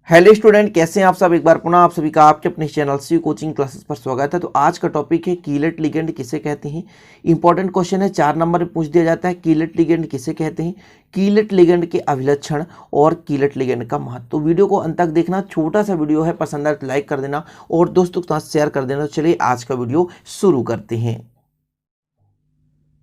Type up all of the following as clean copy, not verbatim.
Hello student, कैसे हैं आप सब। एक बार पुनः आप सभी का आपके अपने चैनल सी कोचिंग क्लासेस पर स्वागत है। तो आज का टॉपिक है कीलेट लिगेंड किसे कहते हैं। इंपॉर्टेंट क्वेश्चन है, 4 नंबर में पूछ दिया जाता है कीलेट लिगेंड किसे कहते हैं, कीलेट लिगेंड के अभिलक्षण और कीलेट लिगेंड का महत्व। तो वीडियो को अंत तक देखना, छोटा सा वीडियो है, पसंद आए तो लाइक कर देना और दोस्तों के साथ शेयर कर देना। तो चलिए आज का वीडियो शुरू करते हैं।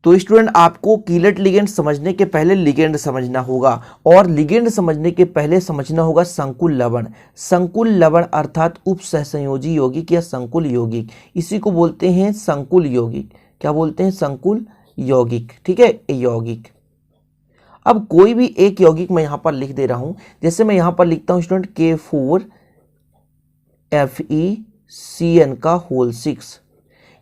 तो स्टूडेंट, आपको कीलेट लिगेंड समझने के पहले लिगेंड समझना होगा और लिगेंड समझने के पहले समझना होगा संकुल लवण। संकुल लवण अर्थात उपसहसंयोजी यौगिक या संकुल यौगिक, इसी को बोलते हैं संकुल यौगिक। क्या बोलते हैं? संकुल यौगिक। ठीक है, यौगिक। अब कोई भी एक यौगिक मैं यहां पर लिख दे रहा हूं, जैसे मैं यहां पर लिखता हूं स्टूडेंट K4FeCN का होल 6।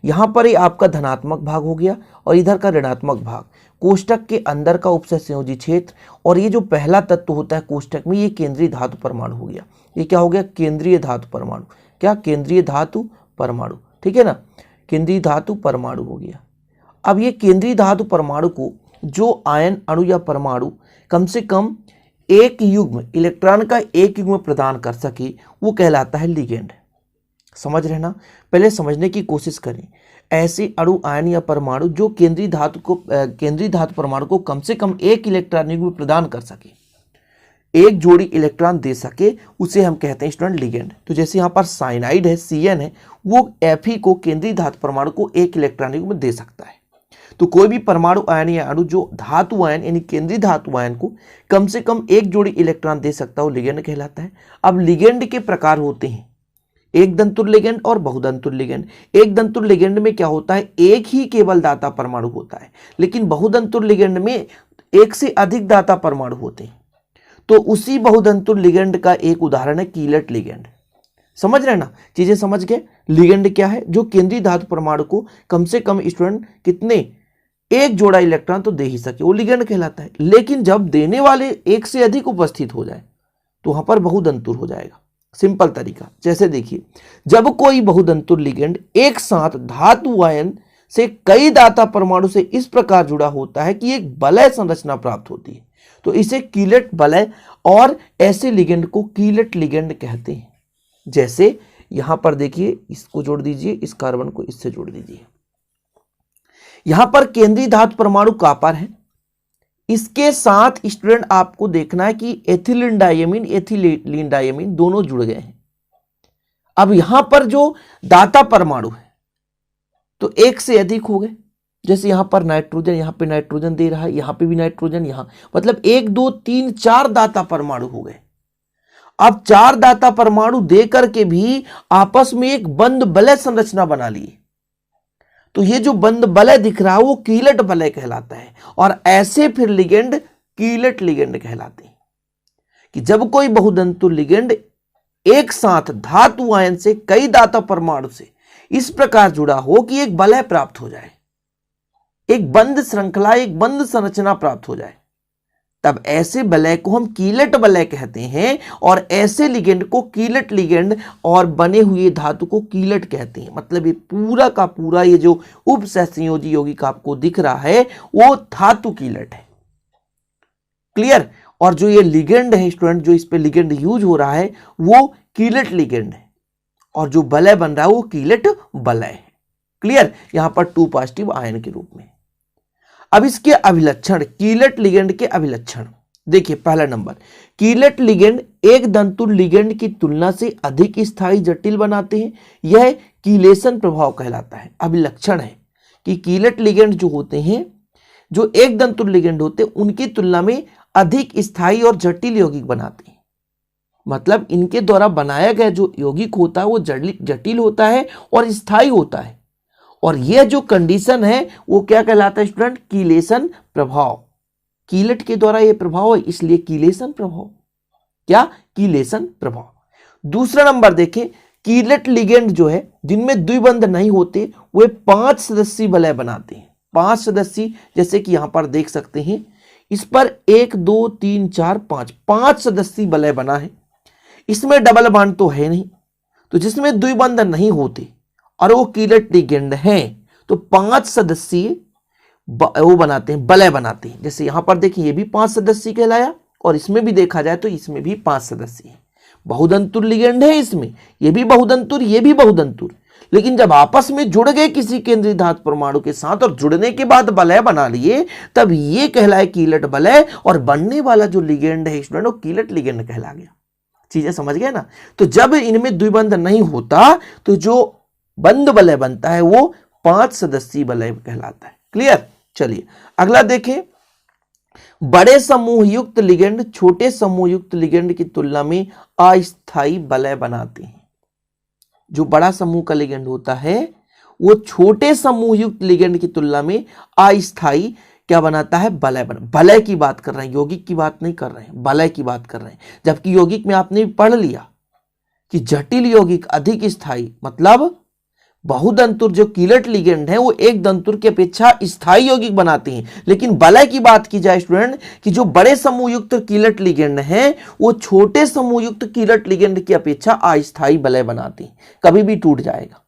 यहां पर ही आपका धनात्मक भाग हो गया और इधर का ऋणात्मक भाग। कोष्टक के अंदर का उपसहसंयोजी क्षेत्र और ये जो पहला तत्व होता है कोष्टक में, ये केंद्रीय धातु परमाणु हो गया। ये क्या हो गया? केंद्रीय धातु परमाणु। क्या? केंद्रीय धातु परमाणु। ठीक है ना, केंद्रीय धातु परमाणु हो गया। अब ये केंद्रीय धातु परमाणु को जो आयन अणु या परमाणु कम से कम एक युग्म, इलेक्ट्रॉन का एक युग्म प्रदान कर सके, वो कहलाता है लिगेंड। समझ रहे ना? पहले समझने की कोशिश करें। ऐसे अणु, आयन या परमाणु जो केंद्रीय धातु परमाणु को कम से कम एक इलेक्ट्रॉन युग्म प्रदान कर सके, एक जोड़ी इलेक्ट्रॉन दे सके, उसे हम कहते हैं स्टूडेंट लिगेंड। तो जैसे यहां पर साइनाइड है, Cn है, वो Fe को, केंद्रीय धातु परमाणु को एक इलेक्ट्रॉन युग्म दे सकता है। तो कोई भी परमाणु, आयन या अणु जो धातु आयन यानी केंद्रीय धातु आयन को कम से कम एक जोड़ी इलेक्ट्रॉन दे सकता है, वो लिगेंड कहलाता है। अब लिगेंड के प्रकार होते हैं एक दंतुर लिगेंड और बहुदंतुर लिगेंड। एक दंतुर लिगेंड में क्या होता है? एक ही केवल दाता परमाणु होता है, लेकिन बहुदंतुर लिगेंड में एक से अधिक दाता परमाणु होते हैं। तो उसी बहुदंतुर लिगेंड का एक उदाहरण है कीलेट लिगेंड। समझ रहे ना? चीजें समझ गए? लिगेंड क्या है? जो केंद्रीय धातु परमाणु को कम से कम स्टूडेंट कितने, एक जोड़ा इलेक्ट्रॉन तो दे ही सके, वो लिगेंड कहलाता है। लेकिन जब देने वाले एक से अधिक उपस्थित हो जाए तो वहां पर बहुदंतुर हो जाएगा। सिंपल तरीका, जैसे देखिए, जब कोई बहुदंतुर लिगेंड एक साथ धातु आयन से कई दाता परमाणु से इस प्रकार जुड़ा होता है कि एक वलय संरचना प्राप्त होती है, तो इसे कीलेट वलय और ऐसे लिगेंड को कीलेट लिगेंड कहते हैं। जैसे यहां पर देखिए, इसको जोड़ दीजिए, इस कार्बन को इससे जोड़ दीजिए। यहां पर केंद्रीय धातु परमाणु कॉपर है, इसके साथ स्टूडेंट आपको देखना है कि एथिलीन डायमीन, एथिलीन डायमीन दोनों जुड़ गए हैं। अब यहां पर जो दाता परमाणु है तो एक से अधिक हो गए। जैसे यहां पर नाइट्रोजन, यहां पे नाइट्रोजन दे रहा है, यहां पे भी नाइट्रोजन, यहां मतलब 1 2 3 4 दाता परमाणु हो गए। अब 4 दाता परमाणु देकर के भी आपस में एक बंद वलय संरचना बना ली, तो ये जो बंद वलय दिख रहा है वो कीलेट वलय कहलाता है। और ऐसे फिर लिगेंड कीलेट लिगेंड कहलाते हैं कि जब कोई बहुदंतुर लिगेंड एक साथ धातु आयन से कई दाता परमाणु से इस प्रकार जुड़ा हो कि एक वलय प्राप्त हो जाए, एक बंद श्रृंखला, एक बंद संरचना प्राप्त हो जाए, तब ऐसे वलय को हम कीलेट वलय कहते हैं। और ऐसे लिगेंड को कीलेट लिगेंड और बने हुए धातु को कीलेट कहते हैं। मतलब ये पूरा का पूरा ये जो उपसहसंयोजी यौगिक आपको दिख रहा है वो धातु कीलेट है। क्लियर? और जो ये लिगेंड है स्टूडेंट, जो इस पे लिगेंड यूज हो रहा है वो कीलेट लिगेंड है और जो वलय बन रहा है वो कीलेट वलय है। क्लियर? यहां पर 2 पॉजिटिव आयन के रूप में। अब इसके अभिलक्षण, कीलेट लिगेंड के अभिलक्षण देखिए। पहला नंबर, कीलेट लिगेंड एक दंतुर लिगेंड की तुलना से अधिक स्थायी जटिल बनाते हैं, यह कीलेशन प्रभाव कहलाता है। अभिलक्षण है कि कीलेट लिगेंड जो होते हैं, जो एक दंतुर लिगेंड होते हैं, उनकी तुलना में अधिक स्थायी और जटिल यौगिक बनाते हैं। मतलब इनके द्वारा बनाया गया जो यौगिक होता है वो जटिल होता है और स्थायी होता है। और यह जो कंडीशन है वो क्या कहलाता है स्टूडेंट? कीलेशन प्रभाव। कीलेट के द्वारा यह प्रभाव है, इसलिए कीलेशन प्रभाव। क्या? कीलेशन प्रभाव। दूसरा नंबर देखें, कीलेट लिगेंड जो है जिनमें द्विबंध नहीं होते वे 5 सदस्यीय वलय बनाते हैं। 5 सदस्यीय, जैसे कि यहां पर देख सकते हैं, इस पर 1 2 3 4 5 सदस्यीय वलय बना है। इसमें डबल बॉन्ड तो है नहीं, तो जिसमें द्विबंध नहीं होते और वो कीलेट लिगेंड है, तो 5 सदस्यीय वो बनाते हैं, वलय बनाते हैं। जैसे यहां पर देखिए, ये भी 5 सदस्यीय कहलाया और इसमें भी देखा जाए तो इसमें भी 5 सदस्य हैं। बहुदंतुर लिगेंड है इसमें, ये भी बहुदंतुर, ये भी बहुदंतुर, लेकिन जब आपस में जुड़ गए किसी केंद्रीय धातु परमाणु के साथ और जुड़ने के बाद वलय बना लिए, तब ये कहलाए कीलट वलय, और बनने वाला जो लिगेंड है स्टूडेंट वो कीलट लिगेंड कहला गया। चीजें समझ गए ना। तो जब इनमें द्विबंध नहीं होता तो जो बंद वलय बनता है वो 5 सदस्यीय वलय कहलाता है। क्लियर। चलिए अगला देखें, बड़े समूह युक्त लिगेंड छोटे समूह युक्त लिगेंड की तुलना में अस्थायी वलय बनाते हैं। जो बड़ा समूह का लिगेंड होता है वो छोटे समूह युक्त लिगेंड की तुलना में अस्थायी क्या बनाता है, वलय बना। वलय की बात कर रहे हैं, यौगिक की बात नहीं कर रहे हैं, वलय की बात कर रहे हैं। जबकि यौगिक में आपने पढ़ लिया कि जटिल यौगिक अधिक स्थायी, मतलब बहुदंतुर जो कीलट लिगेंड है वो एक दंतुर की अपेक्षा स्थायी यौगिक बनाते हैं। लेकिन वलय की बात की जाए स्टूडेंट कि जो बड़े समूह युक्त कीलट लिगेंड है वो छोटे समूह युक्त कीलट लिगेंड की अपेक्षा अस्थायी वलय बनाते हैं, कभी भी टूट जाएगा।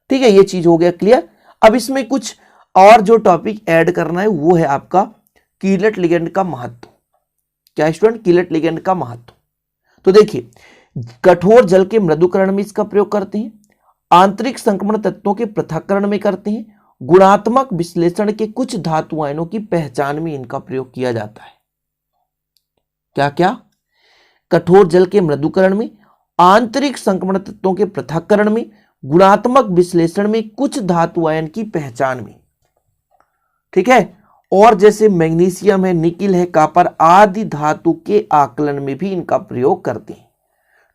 ठीक है, ये चीज हो गया क्लियर। अब इसमें कुछ और जो टॉपिक ऐड करना है वो है आपका कीलट लिगेंड का महत्व। क्या स्टूडेंट, कीलट लिगेंड का महत्व। तो देखिए, कठोर जल के मृदुकरण में इसका प्रयोग करते हैं, आंतरिक संक्रमण तत्वों के पृथक्करण में करते हैं, गुणात्मक विश्लेषण के कुछ धातु आयनों की पहचान में इनका प्रयोग किया जाता है। क्या क्या, कठोर जल के मृदुकरण में, आंतरिक संक्रमण तत्वों के पृथक्करण में, गुणात्मक विश्लेषण में, कुछ धातु आयन की पहचान में। ठीक है, और जैसे मैग्नीशियम है, निकिल है, कॉपर आदि धातु के आकलन में भी इनका प्रयोग करते हैं।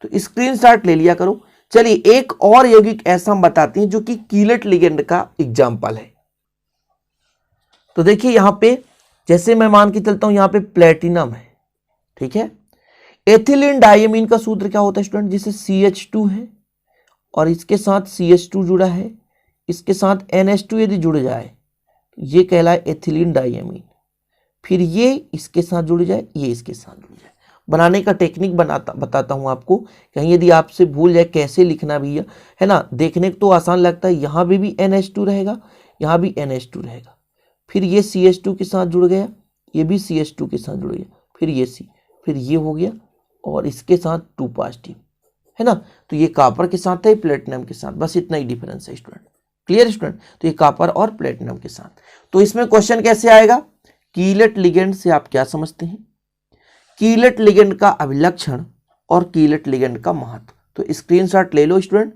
तो स्क्रीनशॉट ले लिया करो। चलिए एक और यौगिक ऐसा हम बताते हैं जो कि कीलट लिगेंड का एग्जाम्पल है। तो देखिए यहां पे जैसे मैं मान के चलता हूं, यहां पे प्लेटिनम है। ठीक है, एथिलीन डाइमीन का सूत्र क्या होता है स्टूडेंट, जिसे CH2 है और इसके साथ CH2 जुड़ा है, इसके साथ NH2 यदि जुड़ जाए ये कहलाए एथिलीन डाइमीन। फिर ये इसके साथ जुड़ जाए, ये इसके साथ जुड़ जाए। बनाने का टेक्निक बताता हूं आपको, कहीं यदि आपसे भूल जाए कैसे लिखना भी है ना। देखने को तो आसान लगता है, यहां भी NH2 रहेगा, यहां भी NH2 रहेगा, फिर ये CH2 के साथ जुड़ गया, ये भी CH2 के साथ जुड़ गया, फिर ये C, फिर ये हो गया और इसके साथ 2 पॉजिटिव है ना। तो ये कॉपर के साथ है, प्लेटिनम के साथ, बस इतना ही डिफरेंस है स्टूडेंट। Clear student. तो ये कॉपर और प्लेटिनम के साथ। तो इसमें क्वेश्चन कैसे आएगा, कीलट लिगेंड से आप क्या समझते हैं, कीलट लिगेंड का अभिलक्षण और कीलट लिगेंड का महत्व। तो स्क्रीनशॉट ले लो स्टूडेंट,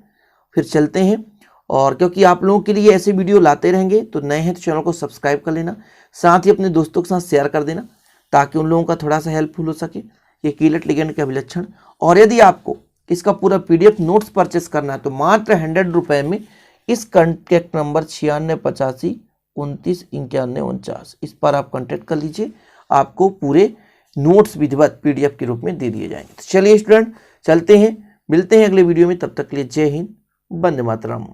फिर चलते हैं। और क्योंकि आप लोगों के लिए ऐसे वीडियो लाते रहेंगे, तो नए हैं तो चैनल को सब्सक्राइब कर लेना, साथ ही अपने दोस्तों के साथ शेयर कर देना ताकि उन लोगों का थोड़ा सा हेल्पफुल हो सके ये कीलट लिगेंड के अभिलक्षण। और यदि आपको इसका पूरा PDF नोट्स परचेस करना है तो मात्र 100 रुपये में इस कॉन्टैक्ट नंबर 9685299149 इस पर आप कॉन्टैक्ट कर लीजिए, आपको पूरे नोट्स विधिवत PDF के रूप में दे दिए जाएंगे। तो चलिए स्टूडेंट चलते हैं, मिलते हैं अगले वीडियो में, तब तक के लिए जय हिंद, वंदे मातरम।